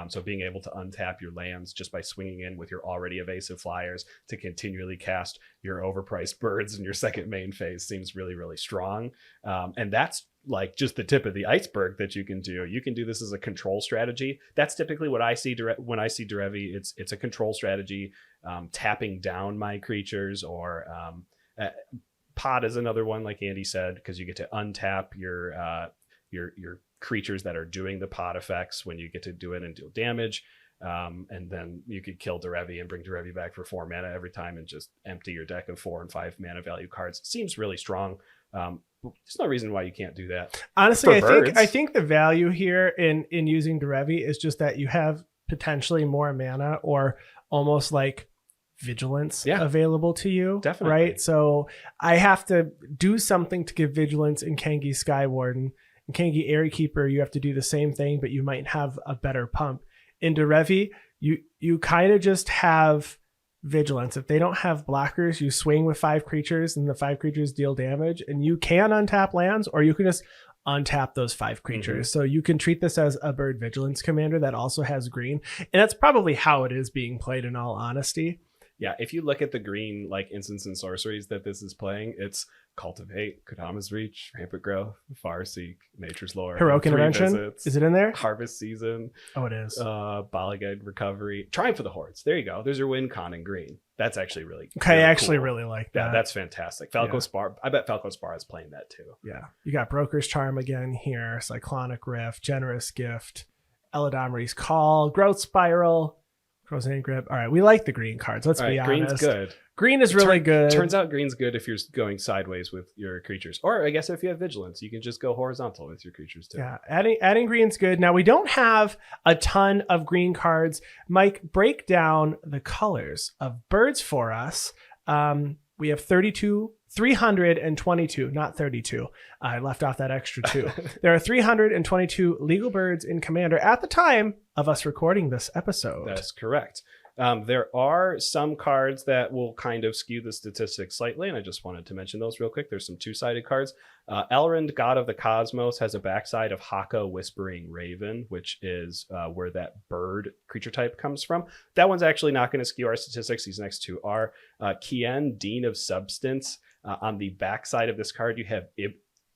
So being able to untap your lands just by swinging in with your already evasive flyers to continually cast your overpriced birds in your second main phase seems really, really strong. And that's like just the tip of the iceberg that you can do. You can do this as a control strategy. That's typically what I see when I see Derevi. It's a control strategy, tapping down my creatures, or pod is another one, like Andy said, because you get to untap your creatures that are doing the pod effects when you get to do it and deal damage. And then you could kill Derevi and bring Derevi back for 4 mana every time and just empty your deck of 4 and 5 mana value cards. Seems really strong. There's no reason why you can't do that. Honestly, I think the value here in using Derevi is just that you have potentially more mana, or almost like vigilance available to you. Definitely. Right? So I have to do something to give vigilance in Kangi Skywarden. In Kangi Airy Keeper, you have to do the same thing, but you might have a better pump. In Derevi, you kind of just have vigilance. If they don't have blockers, you swing with 5 creatures and the 5 creatures deal damage, and you can untap lands, or you can just untap those 5 creatures. So you can treat this as a bird vigilance commander that also has green. And that's probably how it is being played, in all honesty. Yeah, if you look at the green like instants and sorceries that this is playing, it's Cultivate, Kodama's Reach, Rampant Growth, Farseek, Nature's Lore, Heroic Three Intervention. Visits, Is it in there? Harvest Season. Oh, it is. Balagad Recovery, Triumph of the Hordes. There you go. There's your win con in green. That's actually really Okay, really I actually cool. really like that. Yeah, that's fantastic. Falco Spar. I bet Falco Spar is playing that too. Yeah, you got Broker's Charm again here, Cyclonic Rift, Generous Gift, Eladamri's Call, Growth Spiral, Crozane Grip. All right, we like the green cards. Let's be honest. Green's good. Green is really good. Turns out green's good if you're going sideways with your creatures, or I guess if you have vigilance, you can just go horizontal with your creatures too. Yeah, adding green's good. Now we don't have a ton of green cards. Mike, break down the colors of birds for us. We have 322, not 32. I left off that extra 2. There are 322 legal birds in Commander at the time of us recording this episode. That's correct. There are some cards that will kind of skew the statistics slightly, and I just wanted to mention those real quick. There's some two-sided cards. Elrond, God of the Cosmos, has a backside of Haka, Whispering Raven, which is where that bird creature type comes from. That one's actually not going to skew our statistics. These next two are. Kien, Dean of Substance. On the backside of this card, you have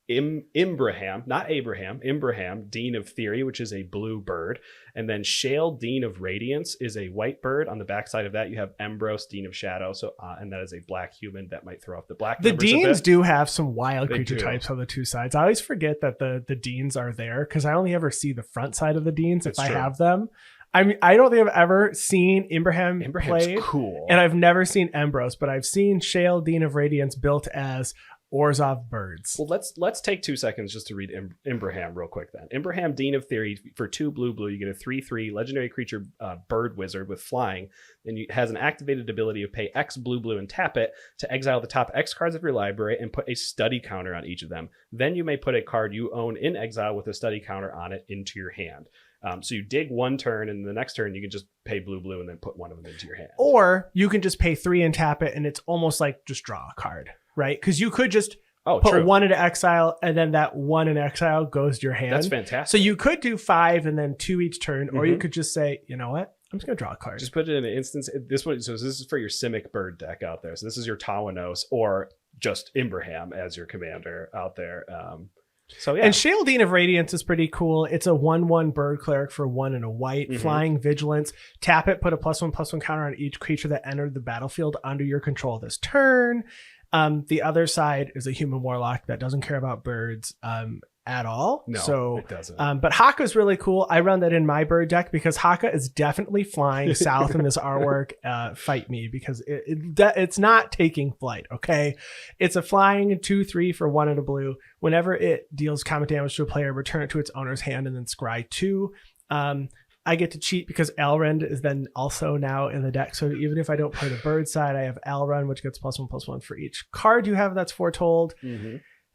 Imbraham, not Abraham, Imbraham, Dean of Theory, which is a blue bird. And then Shale, Dean of Radiance, is a white bird. On the backside of that, you have Embros, Dean of Shadow. So, and that is a black human that might throw off the black. The Deans do have some wild They creature do. types on the two sides. I always forget that the Deans are there because I only ever see the front side of the Deans if That's I true. have them. I mean, I don't think I've ever seen Imbraham played, cool. and I've never seen Embros, but I've seen Shale, Dean of Radiance built as Orzhov birds. Well, let's take 2 seconds just to read Imbraham real quick then. Imbraham, Dean of Theory, for 2 blue, you get a 3/3 legendary creature bird wizard with flying. And it has an activated ability of pay X blue and tap it to exile the top X cards of your library and put a study counter on each of them. Then you may put a card you own in exile with a study counter on it into your hand. So you dig one turn, and the next turn you can just pay blue and then put one of them into your hand. Or you can just pay 3 and tap it, and it's almost like just draw a card, right? Because you could just put true. 1 into exile, and then that 1 in exile goes to your hand. That's fantastic. So you could do 5 and then 2 each turn, or you could just say, you know what? I'm just going to draw a card. Just put it in an instance. This one, so this is for your Simic bird deck out there. So this is your Tawanos or just Imbraham as your commander out there. So yeah. And Shale, Dean of Radiance is pretty cool. It's a 1/1 bird cleric for 1 and a white. Flying Vigilance. Tap it, put a +1/+1 counter on each creature that entered the battlefield under your control this turn. The other side is a human warlock that doesn't care about birds at all. No, so it doesn't. But Haka's really cool. I run that in my bird deck because Haka is definitely flying south in this artwork. Fight me, because it's not taking flight. Okay, it's a flying 2/3 for 1 and a blue. Whenever it deals combat damage to a player, return it to its owner's hand and then scry 2. I get to cheat because Elrond is then also now in the deck. So even if I don't play the bird side, I have Elrond, which gets +1/+1 for each card you have that's foretold.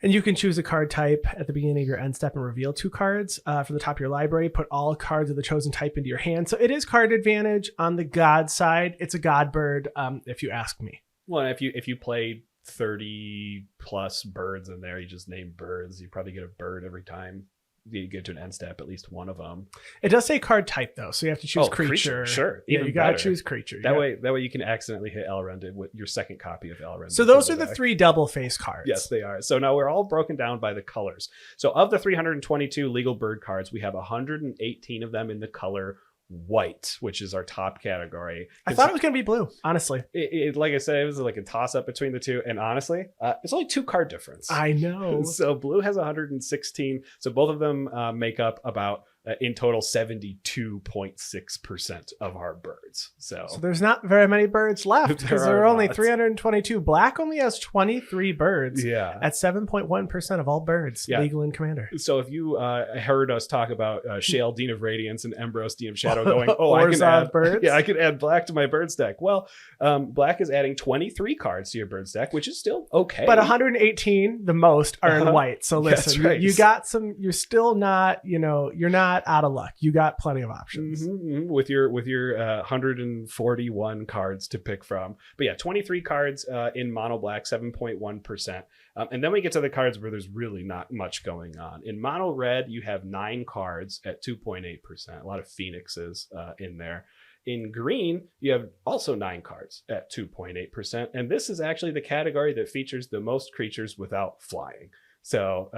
And you can choose a card type at the beginning of your end step and reveal 2 cards from the top of your library. Put all cards of the chosen type into your hand. So it is card advantage on the god side. It's a god bird, if you ask me. Well, if you played 30 plus birds in there, you just name birds, you probably get a bird every time you get to an end step, at least one of them. It does say card type though, so you have to choose creature. Sure, yeah, even you gotta better. choose creature. That way you can accidentally hit Elrond with your second copy of Elrond. So those are the 3 double face cards. Yes, they are. So now we're all broken down by the colors. So of the 322 legal bird cards, we have 118 of them in the color white, which is our top category. I thought it was going to be blue, honestly. Like I said, it was like a toss up between the two. And honestly, it's only 2 card difference. I know. So blue has 116. So both of them make up about, in total, 72.6% of our birds. So there's not very many birds left because there are only not. 322. Black only has 23 birds. Yeah. At 7.1% of all birds legal in Commander. So if you heard us talk about Shale, Dean of Radiance, and Embros, Dean of Shadow, going, I can add birds. Yeah, I could add black to my birds deck. Well, black is adding 23 cards to your birds deck, which is still okay. But 118, the most, are in white. So listen, That's right. you got some. You're still not. You're not out of luck. You got plenty of options with your 141 cards to pick from. But yeah, 23 cards in mono black, 7.1%. And then we get to the cards where there's really not much going on. In mono red, you have 9 cards at 2.8%. A lot of phoenixes in there. In green, you have also 9 cards at 2.8%. And this is actually the category that features the most creatures without flying. So,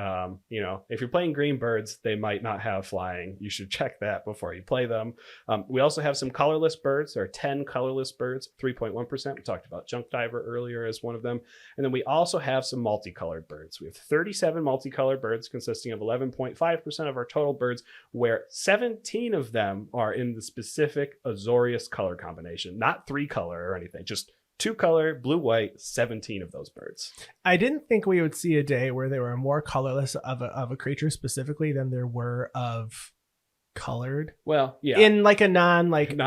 if you're playing green birds, they might not have flying. You should check that before you play them. We also have some colorless birds. There are 10 colorless birds, 3.1%. We talked about Junk Diver earlier as one of them. And then we also have some multicolored birds. We have 37 multicolored birds consisting of 11.5% of our total birds, where 17 of them are in the specific Azorius color combination, not 3 color or anything, just 2 color, blue, white, 17 of those birds. I didn't think we would see a day where there were more colorless of a creature specifically than there were of colored. Well, yeah. In like a not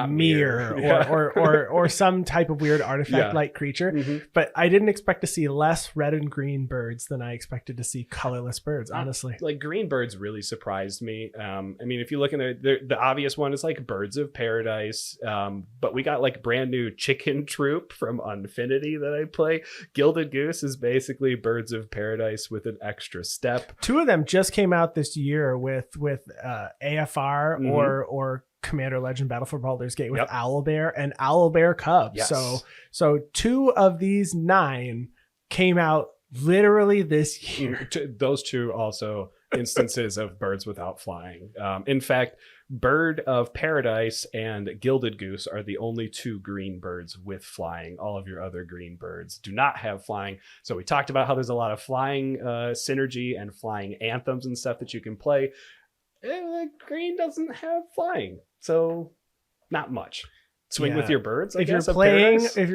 mirror. Yeah. or some type of weird artifact like creature. Mm-hmm. But I didn't expect to see less red and green birds than I expected to see colorless birds, honestly. Like green birds really surprised me. If you look in there, the obvious one is like Birds of Paradise. But we got like brand new Chicken Troop from Unfinity that I play. Gilded Goose is basically Birds of Paradise with an extra step. 2 of them just came out this year with AFR or Commander Legend Battle for Baldur's Gate with Owlbear and Owlbear Cubs. Yes. So 2 of these 9 came out literally this year. Those 2 also instances of birds without flying. In fact, Bird of Paradise and Gilded Goose are the only 2 green birds with flying. All of your other green birds do not have flying. So we talked about how there's a lot of flying synergy and flying anthems and stuff that you can play. Green doesn't have flying, so not much. Swing with your birds. If you're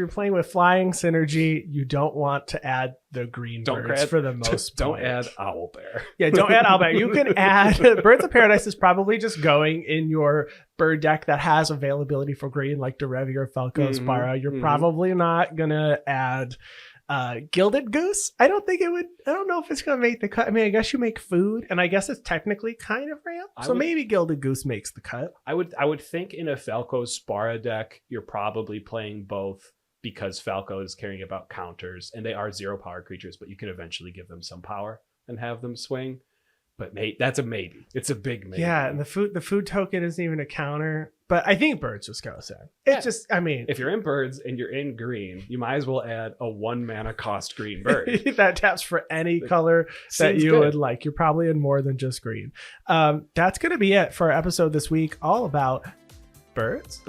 playing with flying synergy, you don't want to add the green birds for the most. Don't add Owlbear. Yeah, don't add Owlbear. You can add Birds of Paradise is probably just going in your bird deck that has availability for green, like Derevi or Falco Spara. You're probably not gonna add Gilded Goose. I don't know if it's gonna make the cut. I mean, I guess you make food, and I guess it's technically kind of ramp. So maybe Gilded Goose makes the cut. I would think in a Falco Spara deck, you're probably playing both, because Falco is caring about counters, and they are 0 power creatures, but you can eventually give them some power and have them swing. But that's a maybe. It's a big maybe. Yeah, and the food token isn't even a counter. But I think birds just goes in. If you're in birds and you're in green, you might as well add a 1 mana cost green bird. that taps for any color that you would like. You're probably in more than just green. That's going to be it for our episode this week, all about birds.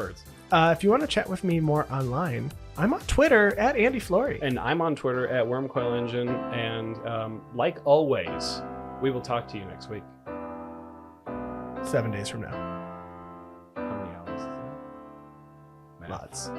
If you want to chat with me more online, I'm on Twitter at Andy Flory. And I'm on Twitter at Wormcoil Engine. And like always, we will talk to you next week. 7 days from now. How many hours is that? Lots.